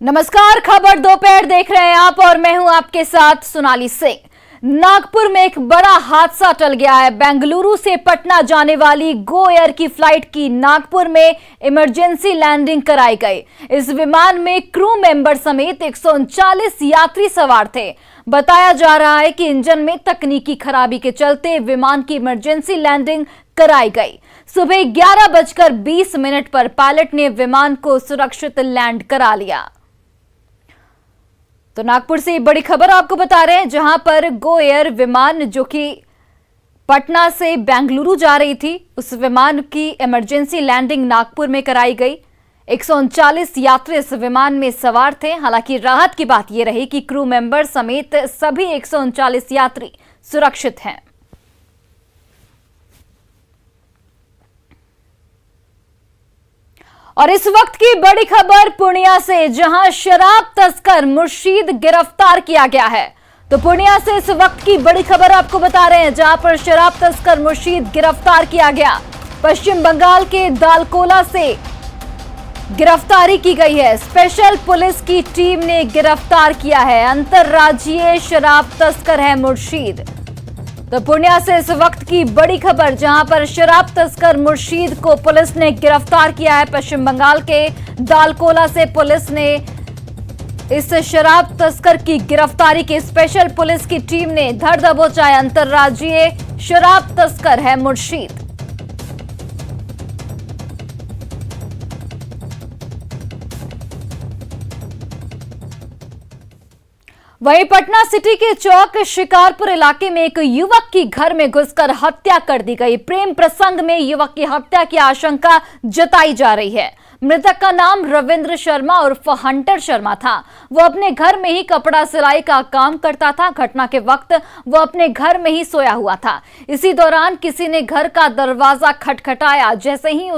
नमस्कार, खबर दोपहर देख रहे हैं आप और मैं हूं आपके साथ सोनाली सिंह। नागपुर में एक बड़ा हादसा टल गया है। बेंगलुरु से पटना जाने वाली गो एयर की फ्लाइट की नागपुर में इमरजेंसी लैंडिंग कराई गई। इस विमान में क्रू मेंबर समेत 139 यात्री सवार थे। बताया जा रहा है कि इंजन में तकनीकी खराबी के चलते विमान की इमरजेंसी लैंडिंग कराई गई। सुबह 11:20 पर पायलट ने विमान को सुरक्षित लैंड करा लिया। तो नागपुर से बड़ी खबर आपको बता रहे हैं, जहां पर गो एयर विमान जो कि पटना से बेंगलुरु जा रही थी, उस विमान की इमरजेंसी लैंडिंग नागपुर में कराई गई। 139 यात्री इस विमान में सवार थे। हालांकि राहत की बात यह रही कि क्रू मेंबर समेत सभी 139 यात्री सुरक्षित हैं। और इस वक्त की बड़ी खबर पूर्णिया से, जहां शराब तस्कर मुर्शीद गिरफ्तार किया गया है। तो पूर्णिया से इस वक्त की बड़ी खबर आपको बता रहे हैं, जहां पर शराब तस्कर मुर्शीद गिरफ्तार किया गया। पश्चिम बंगाल के दालकोला से गिरफ्तारी की गई है। स्पेशल पुलिस की टीम ने गिरफ्तार किया है। अंतर्राज्यीय शराब तस्कर है मुर्शीद। तो पूर्णिया से इस वक्त की बड़ी खबर, जहां पर शराब तस्कर मुर्शीद को पुलिस ने गिरफ्तार किया है। पश्चिम बंगाल के दालकोला से पुलिस ने इस शराब तस्कर की गिरफ्तारी की। स्पेशल पुलिस की टीम ने धर दबोचा है। अंतर्राज्यीय शराब तस्कर है मुर्शीद। वहीं पटना सिटी के चौक शिकारपुर इलाके में एक युवक की घर में घुसकर हत्या कर दी गई। प्रेम प्रसंग में युवक की हत्या की आशंका जताई जा रही है। मृतक का नाम रविंद्र शर्मा उर्फ हंटर शर्मा था। वो अपने घर में ही कपड़ा सिलाई का काम करता था। घटना के वक्त वो अपने घर में ही सोया हुआ था। इसी दौरान किसी ने घर का दरवाजा खटखटाया। जैसे ही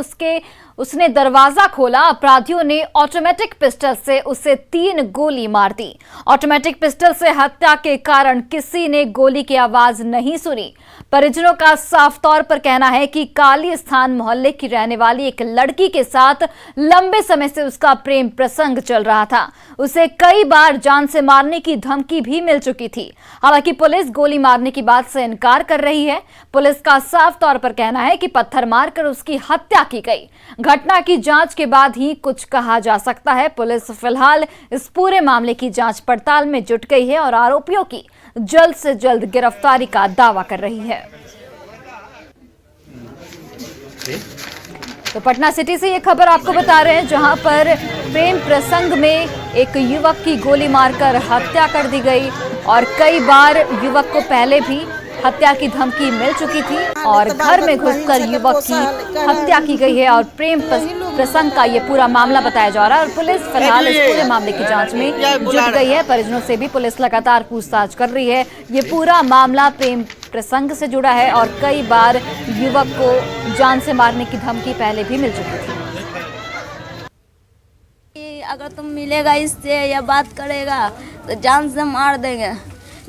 उसने दरवाजा खोला, अपराधियों ने ऑटोमेटिक पिस्टल से उसे 3 गोली मार दी। ऑटोमेटिक पिस्टल से हत्या के कारण किसी ने गोली की आवाज नहीं सुनी। परिजनों का साफ तौर पर कहना है कि काली स्थान मोहल्ले की रहने वाली एक लड़की के साथ लंबे समय से उसका प्रेम प्रसंग चल रहा था। उसे कई बार जान से मारने की धमकी भी मिल चुकी थी। हालांकि पुलिस गोली मारने की बात से इनकार कर रही है। पुलिस का साफ तौर पर कहना है कि पत्थर मारकर उसकी हत्या की गई। घटना की जांच के बाद ही कुछ कहा जा सकता है। पुलिस फिलहाल इस पूरे मामले की जांच पड़ताल में जुट गई है और आरोपियों की जल्द से जल्द गिरफ्तारी का दावा कर रही है। तो पटना सिटी से ये खबर आपको बता रहे हैं, जहां पर प्रेम प्रसंग में एक युवक की गोली मारकर हत्या कर दी गई और कई बार युवक को पहले भी हत्या की धमकी मिल चुकी थी और घर में घुसकर युवक की हत्या की गई है। और प्रेम प्रसंग का ये पूरा मामला बताया जा रहा है और पुलिस फिलहाल इस पूरे मामले की जांच में जुट गई है। परिजनों से भी पुलिस लगातार पूछताछ कर रही है। ये पूरा मामला प्रेम प्रसंग से जुड़ा है और कई बार युवक को जान से मारने की धमकी पहले भी मिल चुकी थी। अगर तुम मिलेगा इससे या बात करेगा तो जान से मार देंगे,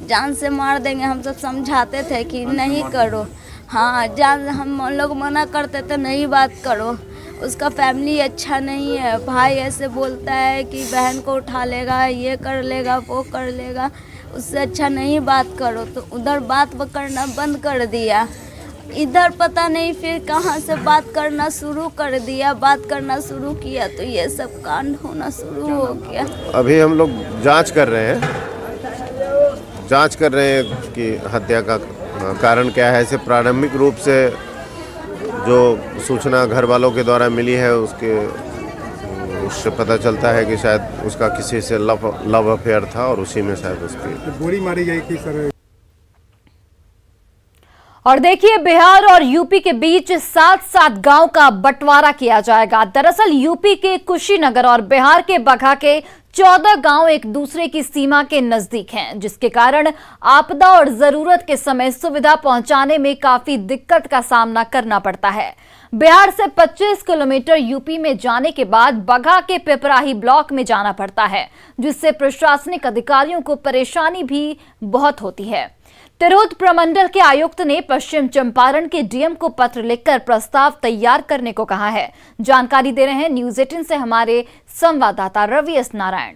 जान से मार देंगे। हम सब समझाते थे कि नहीं करो। हाँ, जान हम लोग मना करते थे नहीं बात करो। उसका फैमिली अच्छा नहीं है। भाई ऐसे बोलता है कि बहन को उठा लेगा, ये कर लेगा, वो कर लेगा। उससे अच्छा नहीं बात करो। तो उधर बात करना बंद कर दिया। इधर पता नहीं फिर कहाँ से बात करना शुरू कर दिया। बात करना शुरू किया तो ये सब कांड होना शुरू हो गया। अभी हम लोग जांच कर रहे हैं कि हत्या का कारण क्या है। ऐसे प्रारंभिक रूप से जो सूचना घर वालों के द्वारा मिली है उससे पता चलता है कि शायद उसका किसी से लव अफेयर था और उसी में शायद उसकी गोली मारी गई थी सर। और देखिए, बिहार और यूपी के बीच 7-7 गांव का बंटवारा किया जाएगा। दरअसल यूपी के कुशीनगर और बिहार के बगहा के 14 गांव एक दूसरे की सीमा के नजदीक हैं, जिसके कारण आपदा और जरूरत के समय सुविधा पहुंचाने में काफी दिक्कत का सामना करना पड़ता है। बिहार से 25 किलोमीटर यूपी में जाने के बाद बगहा के पिपराही ब्लॉक में जाना पड़ता है, जिससे प्रशासनिक अधिकारियों को परेशानी भी बहुत होती है। तिरहुत प्रमंडल के आयुक्त ने पश्चिम चंपारण के डीएम को पत्र लिखकर प्रस्ताव तैयार करने को कहा है। जानकारी दे रहे हैं न्यूज 18 से हमारे संवाददाता रवि एस नारायण।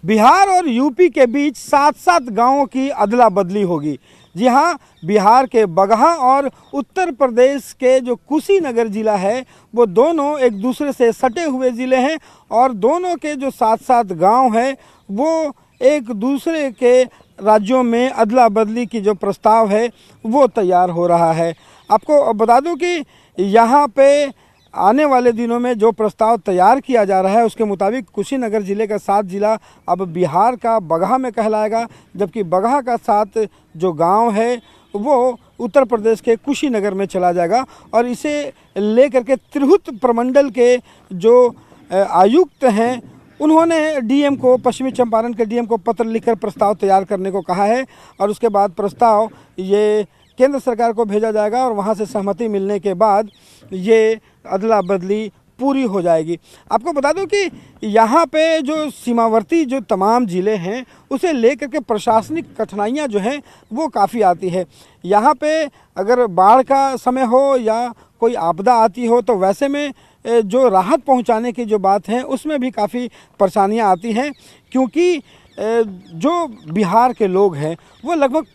बिहार और यूपी के बीच 7-7 गांवों की अदला बदली होगी। जी हां, बिहार के बगहा और उत्तर प्रदेश के जो कुशीनगर जिला है वो दोनों एक दूसरे से सटे हुए ज़िले हैं और दोनों के जो 7-7 गांव हैं वो एक दूसरे के राज्यों में अदला बदली की जो प्रस्ताव है वो तैयार हो रहा है। आपको बता दूं कि यहाँ पे आने वाले दिनों में जो प्रस्ताव तैयार किया जा रहा है उसके मुताबिक कुशीनगर ज़िले का 7 जिला अब बिहार का बगहा में कहलाएगा, जबकि बगहा का 7 जो गांव है वो उत्तर प्रदेश के कुशीनगर में चला जाएगा। और इसे लेकर के तिरहुत प्रमंडल के जो आयुक्त हैं उन्होंने डीएम को, पश्चिमी चंपारण के डीएम को पत्र लिखकर प्रस्ताव तैयार करने को कहा है और उसके बाद प्रस्ताव ये केंद्र सरकार को भेजा जाएगा और वहाँ से सहमति मिलने के बाद ये अदला बदली पूरी हो जाएगी। आपको बता दूं कि यहाँ पे जो सीमावर्ती जो तमाम ज़िले हैं उसे लेकर के प्रशासनिक कठिनाइयाँ जो हैं वो काफ़ी आती है। यहाँ पे अगर बाढ़ का समय हो या कोई आपदा आती हो तो वैसे में जो राहत पहुंचाने की जो बात है उसमें भी काफ़ी परेशानियां आती हैं, क्योंकि जो बिहार के लोग हैं वो लगभग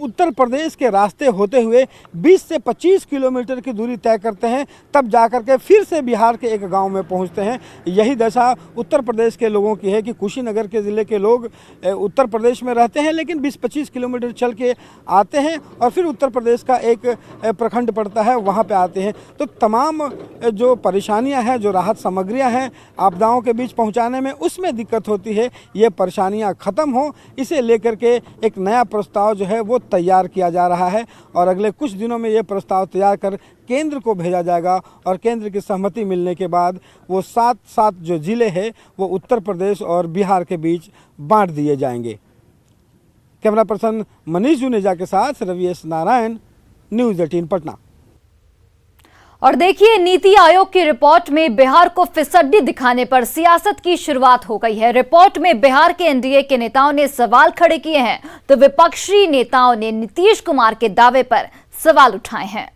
उत्तर प्रदेश के रास्ते होते हुए 20 से 25 किलोमीटर की दूरी तय करते हैं, तब जाकर के फिर से बिहार के एक गांव में पहुंचते हैं। यही दशा उत्तर प्रदेश के लोगों की है कि कुशीनगर के ज़िले के लोग उत्तर प्रदेश में रहते हैं लेकिन 20-25 किलोमीटर चल के आते हैं और फिर उत्तर प्रदेश का एक प्रखंड पड़ता है वहाँ पे आते हैं। तो तमाम जो परेशानियाँ हैं, जो राहत सामग्रियाँ हैं आपदाओं के बीच पहुँचाने में, उसमें दिक्कत होती है। ये परेशानियाँ ख़त्म हों, इसे लेकर के एक नया प्रस्ताव जो है वो तैयार किया जा रहा है और अगले कुछ दिनों में ये प्रस्ताव तैयार कर केंद्र को भेजा जाएगा और केंद्र की सहमति मिलने के बाद वो 7 जो ज़िले हैं वो उत्तर प्रदेश और बिहार के बीच बांट दिए जाएंगे। कैमरा पर्सन मनीष जुनेजा के साथ रवि एस नारायण, न्यूज़ 18 पटना। और देखिए, नीति आयोग की रिपोर्ट में बिहार को फिसड्डी दिखाने पर सियासत की शुरुआत हो गई है। रिपोर्ट में बिहार के एनडीए के नेताओं ने सवाल खड़े किए हैं तो विपक्षी नेताओं ने नीतीश कुमार के दावे पर सवाल उठाए हैं।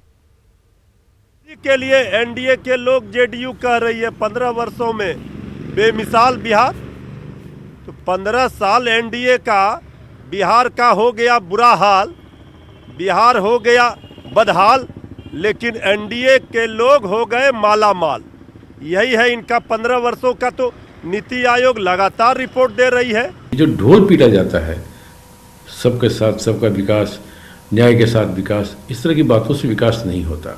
के लिए एनडीए के लोग जेडीयू कह रही है 15 वर्षों में बेमिसाल बिहार। तो 15 साल एनडीए का बिहार का हो गया बुरा हाल, बिहार हो गया बदहाल, लेकिन एनडीए के लोग हो गए माला माल। यही है इनका 15 वर्षों का। तो नीति आयोग लगातार रिपोर्ट दे रही है। जो ढोल पीटा जाता है सबके साथ सबका विकास, न्याय के साथ विकास, इस तरह की बातों से विकास नहीं होता।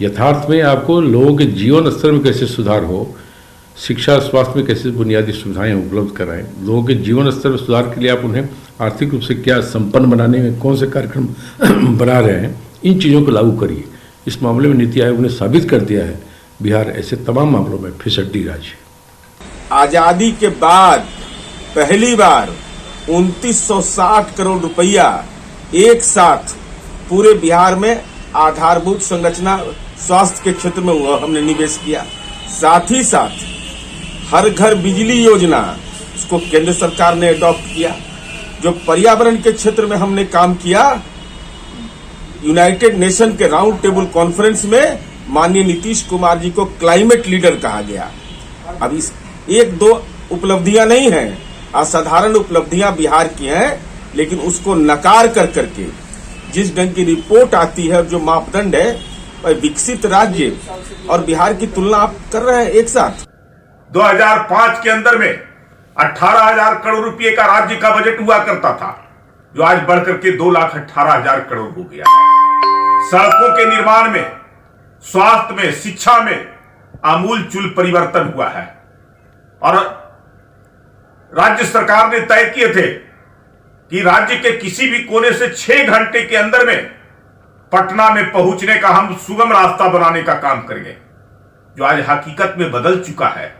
यथार्थ में आपको लोगों के जीवन स्तर में कैसे सुधार हो, शिक्षा स्वास्थ्य में कैसे बुनियादी सुविधाएं उपलब्ध कराएं, लोगों के जीवन स्तर में सुधार के लिए आप उन्हें आर्थिक रूप से क्या संपन्न बनाने में कौन से कार्यक्रम बना रहे हैं, इन चीज़ों को लागू करिए। इस मामले में नीति आयोग ने साबित कर दिया है बिहार ऐसे तमाम मामलों में फिसड्डी राज्य। आजादी के बाद पहली बार 2960 करोड़ रुपया एक साथ पूरे बिहार में आधारभूत संरचना स्वास्थ्य के क्षेत्र में हमने निवेश किया। साथ ही साथ हर घर बिजली योजना, उसको केंद्र सरकार ने अडॉप्ट किया। जो पर्यावरण के क्षेत्र में हमने काम किया, यूनाइटेड नेशन के राउंड टेबल कॉन्फ्रेंस में माननीय नीतीश कुमार जी को क्लाइमेट लीडर कहा गया। अब इस 1-2 उपलब्धियां नहीं हैं, असाधारण उपलब्धियां बिहार की हैं, लेकिन उसको नकार कर करके जिस ढंग की रिपोर्ट आती है, जो मापदंड है, विकसित राज्य और बिहार की तुलना आप कर रहे हैं एक साथ। 2005 के अंदर में 18,000 करोड़ रुपए का राज्य का बजट हुआ करता था, जो आज बढ़कर के 2,18,000 करोड़ हो गया है। सड़कों के निर्माण में, स्वास्थ्य में, शिक्षा में आमूलचूल परिवर्तन हुआ है और राज्य सरकार ने तय किए थे कि राज्य के किसी भी कोने से 6 घंटे के अंदर में पटना में पहुंचने का हम सुगम रास्ता बनाने का काम करेंगे, जो आज हकीकत में बदल चुका है।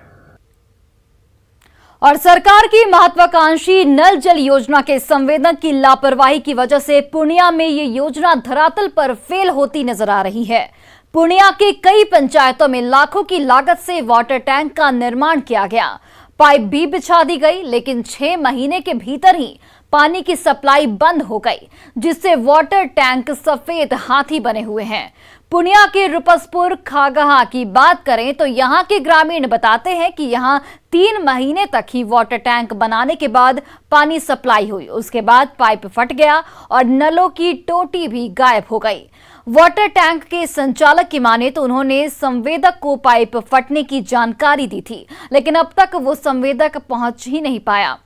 और सरकार की महत्वाकांक्षी नल जल योजना के संवेदक की लापरवाही की वजह से पूर्णिया में ये योजना धरातल पर फेल होती नजर आ रही है। पूर्णिया के कई पंचायतों में लाखों की लागत से वाटर टैंक का निर्माण किया गया, पाइप भी बिछा दी गई, लेकिन 6 महीने के भीतर ही पानी की सप्लाई बंद हो गई, जिससे वाटर टैंक सफेद हाथी बने हुए हैं। पूर्णिया के रुपसपुर खागहा की बात करें तो यहाँ के ग्रामीण बताते हैं कि यहाँ 3 महीने तक ही वाटर टैंक बनाने के बाद पानी सप्लाई हुई, उसके बाद पाइप फट गया और नलों की टोटी भी गायब हो गई। वाटर टैंक के संचालक की माने तो उन्होंने संवेदक को पाइप फटने की जानकारी दी थी, लेकिन अब तक वो संवेदक पहुंच ही नहीं पाया।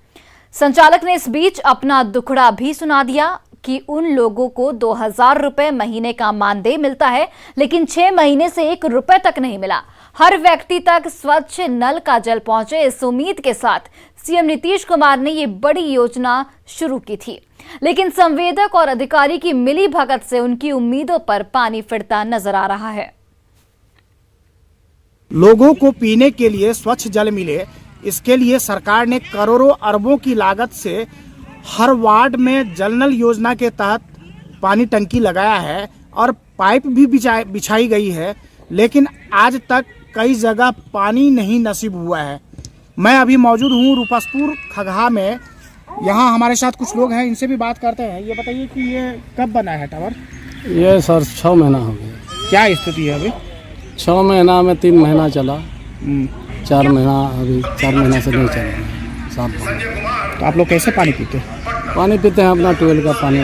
संचालक ने इस बीच अपना दुखड़ा भी सुना दिया कि उन लोगों को 2000 रुपए महीने का मानदेय मिलता है, लेकिन 6 महीने से 1 रुपए तक नहीं मिला। हर व्यक्ति तक स्वच्छ नल का जल पहुंचे, इस उम्मीद के साथ सीएम नीतीश कुमार ने ये बड़ी योजना शुरू की थी, लेकिन संवेदक और अधिकारी की मिली भगत से उनकी उम्मीदों पर पानी फिरता नजर आ रहा है। लोगों को पीने के लिए स्वच्छ जल मिले, इसके लिए सरकार ने करोड़ों अरबों की लागत से हर वार्ड में जल नल योजना के तहत पानी टंकी लगाया है और पाइप भी बिछाई गई है, लेकिन आज तक कई जगह पानी नहीं नसीब हुआ है। मैं अभी मौजूद हूँ रुपसपुर खगहा में। यहाँ हमारे साथ कुछ लोग हैं, इनसे भी बात करते हैं। ये बताइए कि ये कब बना है टावर? ये सर 6 महीना हो गया। क्या स्थिति है अभी? 6 महीना में 3 महीना चला, 4 महीना अभी 4 महीना से नहीं चला। 7 महीना। तो आप लोग कैसे पानी पीते हैं? पानी पीते हैं अपना ट्यूबवेल का पानी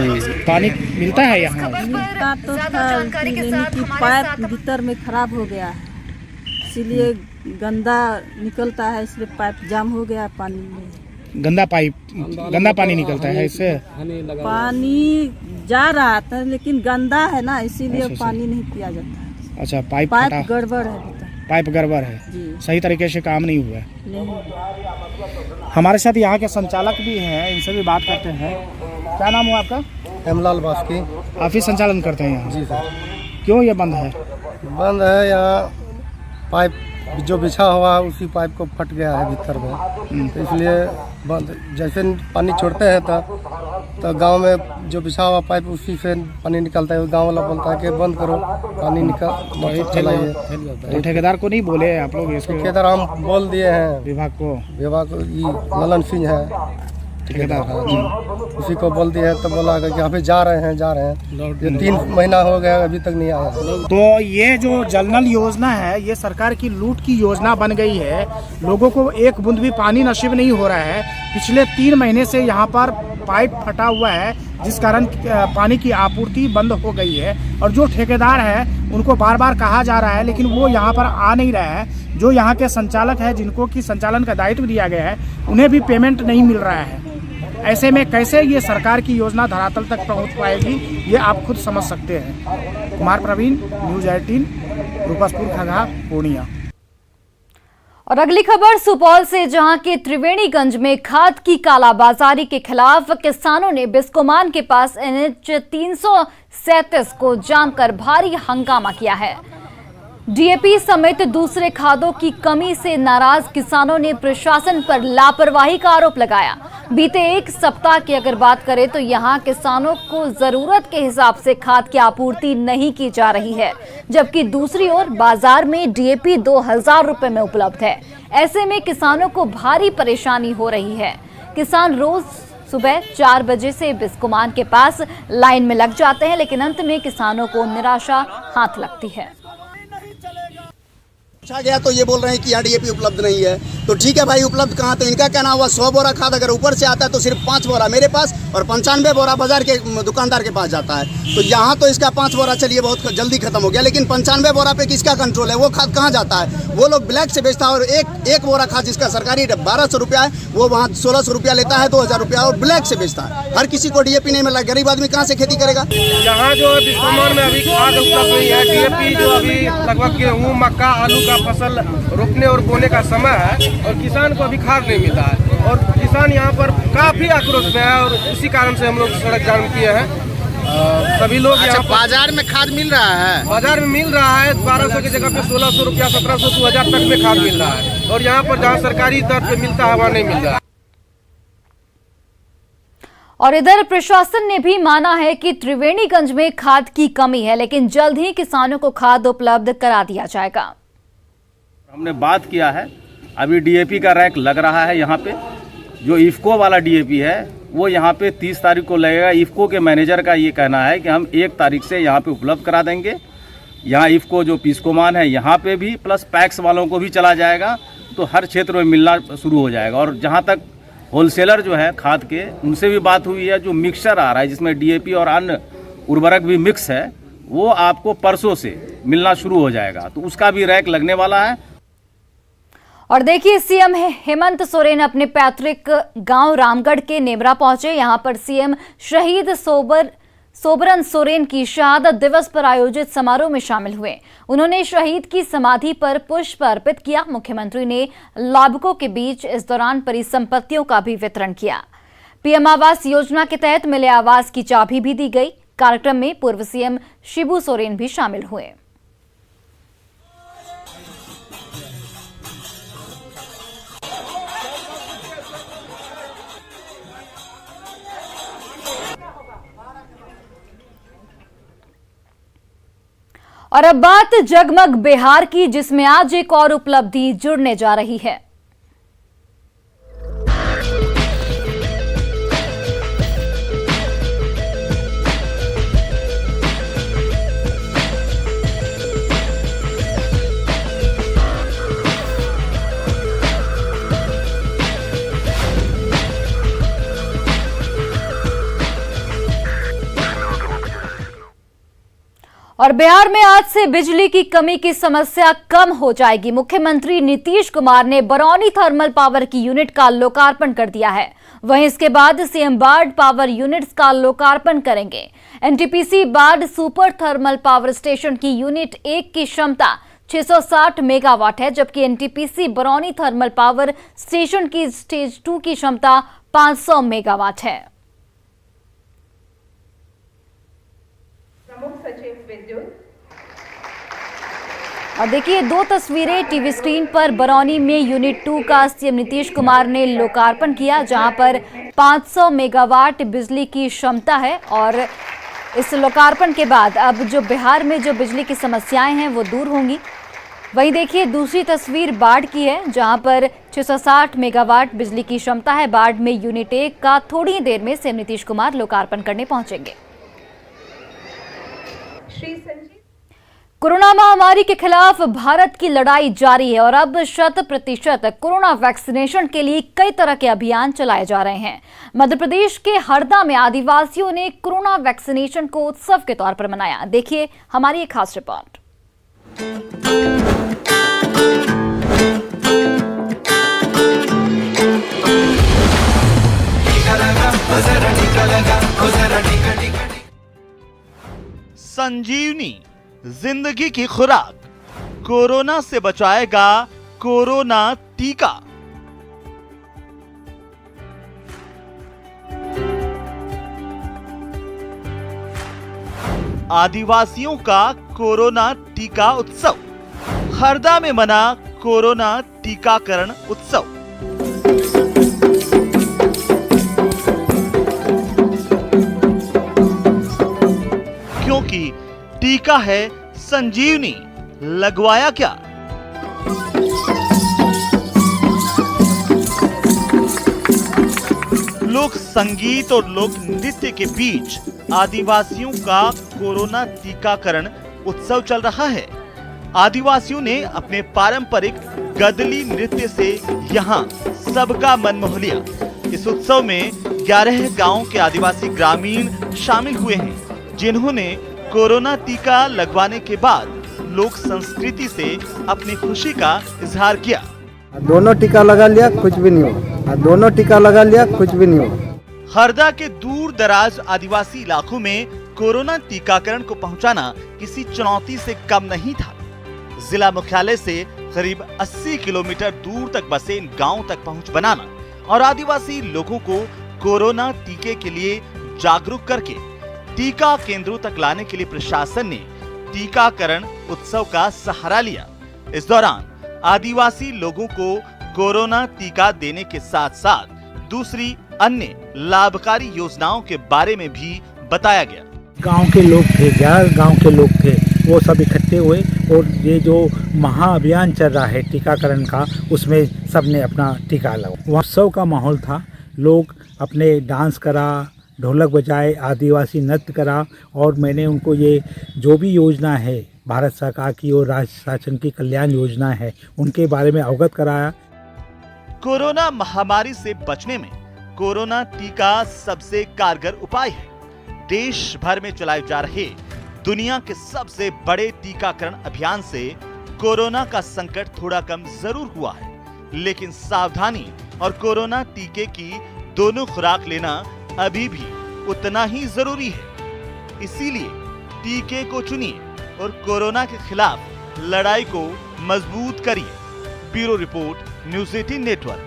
मिलता है यहाँ? मिलता तो था, लेकिन कि पाइप भीतर में खराब हो गया है, इसीलिए गंदा निकलता है, इसलिए पाइप जाम हो गया पानी में। गंदा पानी निकलता है इससे? पानी जा रहा था लेकिन गंदा है ना, इसीलिए पानी नहीं पिया जाता है। अच्छा, पाइप गड़बड़ है। पाइप गड़बड़ है, सही तरीके से काम नहीं हुआ है। नहीं। हमारे साथ यहाँ के संचालक भी हैं, इनसे भी बात करते हैं। क्या नाम हुआ आपका? हेमलाल बास्की। आप ही संचालन करते हैं यहाँ? जी सर। क्यों ये बंद है? बंद है, यहाँ पाइप जो बिछा हुआ है उसी पाइप को फट गया है भीतर में, तो इसलिए बंद। जैसे पानी छोड़ते हैं तो गांव में जो बिछा हुआ पाइप उसी से पानी निकलता है। गांव वाला बोलता है कि बंद करो, पानी निकल चलाइए। तो ठेकेदार को नहीं बोले आप लोग इसको? ठेकेदार हम बोल दिए हैं विभाग को ललन सिंह है ठेकेदार, उसी को बोल दिया है, तो बोला कि यहाँ पे जा रहे हैं। ये 3 महीना हो गया, अभी तक नहीं आया। तो ये जो जल नल योजना है, ये सरकार की लूट की योजना बन गई है। लोगों को एक बूंद भी पानी नसीब नहीं हो रहा है। पिछले 3 महीने से यहाँ पर पाइप फटा हुआ है, जिस कारण पानी की आपूर्ति बंद हो गई है। और जो ठेकेदार है उनको बार बार कहा जा रहा है, लेकिन वो यहाँ पर आ नहीं रहा है। जो यहाँ के संचालक है, जिनको कि संचालन का दायित्व दिया गया है, उन्हें भी पेमेंट नहीं मिल रहा है। ऐसे में कैसे ये सरकार की योजना धरातल तक पहुँच पाएगी, ये आप खुद समझ सकते हैं। कुमार प्रवीण, न्यूज़ 18, रुपसपुर खगहा, पूर्णिया। और अगली खबर सुपौल से, जहां के त्रिवेणीगंज में खाद की कालाबाजारी के खिलाफ किसानों ने बिस्कोमान के पास NH 337 को जाम कर भारी हंगामा किया है। DAP समेत दूसरे खादों की कमी से नाराज किसानों ने प्रशासन पर लापरवाही का आरोप लगाया। बीते 1 सप्ताह की अगर बात करें तो यहां किसानों को जरूरत के हिसाब से खाद की आपूर्ति नहीं की जा रही है, जबकि दूसरी ओर बाजार में DAP 2000 रुपए में उपलब्ध है। ऐसे में किसानों को भारी परेशानी हो रही है। किसान रोज सुबह 4 बजे से बिस्कोमान के पास लाइन में लग जाते हैं, लेकिन अंत में किसानों को निराशा हाथ लगती है। पूछा गया तो ये बोल रहे हैं कि यहाँ DAP उपलब्ध नहीं है। तो ठीक है भाई, उपलब्ध कहाँ? तो इनका कहना हुआ 100 बोरा खाद अगर ऊपर से आता है तो सिर्फ 5 बोरा मेरे पास और 95 बोरा बाजार के दुकानदार के पास जाता है। तो यहाँ तो इसका 5 बोरा चलिए बहुत जल्दी खत्म हो गया, लेकिन 95 बोरा पे किसका कंट्रोल है? वो खाद कहाँ जाता है? वो लोग ब्लैक से बेचता है। और एक बोरा खाद जिसका सरकारी 1200 रुपया है, वो वहाँ 1600 रुपया लेता है, 2000 रुपया, और ब्लैक से बेचता है। हर किसी को DAP नहीं मिला, गरीब आदमी कहाँ से खेती करेगा? यहाँ जो बिस्कोमान में अभी खाद उपलब्ध नहीं है, DAP जो अभी लगभग गेहूँ, मक्का, आलू का फसल रोपने और बोने का समय है और किसान को अभी खाद नहीं मिला है। और किसान यहाँ पर काफी आक्रोश में है और इसी कारण से हम लोग सड़क जाम किए हैं। सभी लोग यहाँ बाजार में खाद मिल रहा है? बाजार में मिल रहा है 1200 की जगह पे 1600 रुपया, 1700, 2000 तक में खाद मिल रहा है। और यहाँ पर जहाँ सरकारी दर पे मिलता है वहाँ नहीं मिल रहा है। और इधर प्रशासन ने भी माना है कि त्रिवेणीगंज में खाद की कमी है, लेकिन जल्द ही किसानों को खाद उपलब्ध करा दिया जाएगा। हमने बात किया है, अभी DAP का रैक लग रहा है यहाँ पे जो इफ़को वाला डीएपी है वो यहाँ पे 30 तारीख को लगेगा। इफ़को के मैनेजर का ये कहना है कि हम 1 तारीख से यहाँ पे उपलब्ध करा देंगे। यहाँ इफ़को जो पीसकोमान है यहाँ पे भी, प्लस पैक्स वालों को भी चला जाएगा, तो हर क्षेत्र में मिलना शुरू हो जाएगा। और जहाँ तक होलसेलर जो है खाद के, उनसे भी बात हुई है। जो मिक्सचर आ रहा है जिसमें डीएपी और अन्य उर्वरक भी मिक्स है, वो आपको परसों से मिलना शुरू हो जाएगा, तो उसका भी रैक लगने वाला है। और देखिए, सीएम हेमंत सोरेन अपने पैतृक गांव रामगढ़ के नेमरा पहुंचे। यहां पर सीएम शहीद सोबरन सोरेन की शहादत दिवस पर आयोजित समारोह में शामिल हुए। उन्होंने शहीद की समाधि पर पुष्प अर्पित किया। मुख्यमंत्री ने लाभुकों के बीच इस दौरान परिसंपत्तियों का भी वितरण किया। पीएम आवास योजना के तहत मिले आवास की चाबी भी दी गई। कार्यक्रम में पूर्व सीएम शिबू सोरेन भी शामिल हुए। और अब बात जगमग बिहार की, जिसमें आज एक और उपलब्धि जुड़ने जा रही है। और बिहार में आज से बिजली की कमी की समस्या कम हो जाएगी। मुख्यमंत्री नीतीश कुमार ने बरौनी थर्मल पावर की यूनिट का लोकार्पण कर दिया है। वहीं इसके बाद सीएम बाढ़ पावर यूनिट्स का लोकार्पण करेंगे। एनटीपीसी बाढ़ सुपर थर्मल पावर स्टेशन की यूनिट 1 की क्षमता 660 मेगावाट है, जबकि NTPC Barauni thermal power station की स्टेज 2 की क्षमता 500 मेगावाट है। और देखिए, 2 तस्वीरें टीवी स्क्रीन पर। बरौनी में यूनिट 2 का सीएम नीतीश कुमार ने लोकार्पण किया, जहां पर 500 मेगावाट बिजली की क्षमता है। और इस लोकार्पण के बाद अब जो बिहार में जो बिजली की समस्याएं हैं वो दूर होंगी। वहीं देखिए, दूसरी तस्वीर बाढ़ की है, जहां पर 660 मेगावाट बिजली की क्षमता है। बाढ़ में यूनिट 1 का थोड़ी ही देर में सीएम नीतीश कुमार लोकार्पण करने पहुंचेंगे। कोरोना महामारी के खिलाफ भारत की लड़ाई जारी है और अब 100% कोरोना वैक्सीनेशन के लिए कई तरह के अभियान चलाए जा रहे हैं। मध्य प्रदेश के हरदा में आदिवासियों ने कोरोना वैक्सीनेशन को उत्सव के तौर पर मनाया। देखिए हमारी एक खास रिपोर्ट। संजीवनी जिंदगी की खुराक, कोरोना से बचाएगा कोरोना टीका। आदिवासियों का कोरोना टीका उत्सव। हरदा में मना कोरोना टीकाकरण उत्सव। क्योंकि टीका है संजीवनी, लगवाया क्या? लोक संगीत और लोक नृत्य के बीच आदिवासियों का कोरोना टीकाकरण उत्सव चल रहा है। आदिवासियों ने अपने पारंपरिक गदली नृत्य से यहाँ सबका मन मोह लिया। इस उत्सव में 11 गांवों के आदिवासी ग्रामीण शामिल हुए हैं, जिन्होंने कोरोना टीका लगवाने के बाद लोक संस्कृति से अपनी खुशी का इजहार किया। दोनों टीका लगा लिया, कुछ भी नहीं हुआ। दोनों टीका लगा लिया, कुछ भी नहीं हुआ। हरदा के दूर दराज आदिवासी इलाकों में कोरोना टीकाकरण को पहुंचाना किसी चुनौती से कम नहीं था। जिला मुख्यालय से करीब 80 किलोमीटर दूर तक बसे इन गांवों तक पहुंच बनाना और आदिवासी लोगों को कोरोना टीके के लिए जागरूक करके टीका केंद्रों तक लाने के लिए प्रशासन ने टीकाकरण उत्सव का सहारा लिया। इस दौरान आदिवासी लोगों को कोरोना टीका देने के साथ साथ दूसरी अन्य लाभकारी योजनाओं के बारे में भी बताया गया। गांव के लोग थे, 11 गांव के लोग थे, वो सब इकट्ठे हुए और ये जो महाअभियान चल रहा है टीकाकरण का, उसमें सबने अपना टीका लगाया। उत्सव का माहौल था। लोग अपने डांस करा, ढोलक बजाए, आदिवासी नृत्य करा और मैंने उनको ये जो भी योजना है भारत सरकार की और राज्य शासन की कल्याण योजना है उनके बारे में अवगत कराया। कोरोना महामारी से बचने में कोरोना टीका सबसे कारगर उपाय है। देश भर में चलाए जा रहे दुनिया के सबसे बड़े टीकाकरण अभियान से कोरोना का संकट थोड़ा कम जरूर हुआ है, लेकिन सावधानी और कोरोना टीके की दोनों खुराक लेना अभी भी उतना ही जरूरी है। इसीलिए टीके को चुनिए और कोरोना के खिलाफ लड़ाई को मजबूत करिए। Bureau report, news 18 network.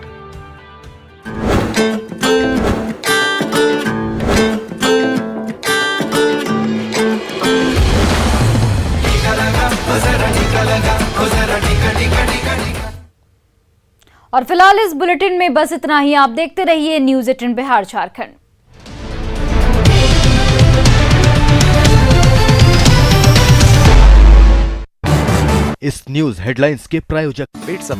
और फिलहाल इस बुलेटिन में बस इतना ही। आप देखते रहिए न्यूज़ 18 बिहार झारखंड। इस न्यूज हेडलाइंस के प्रायोजक पेट सफा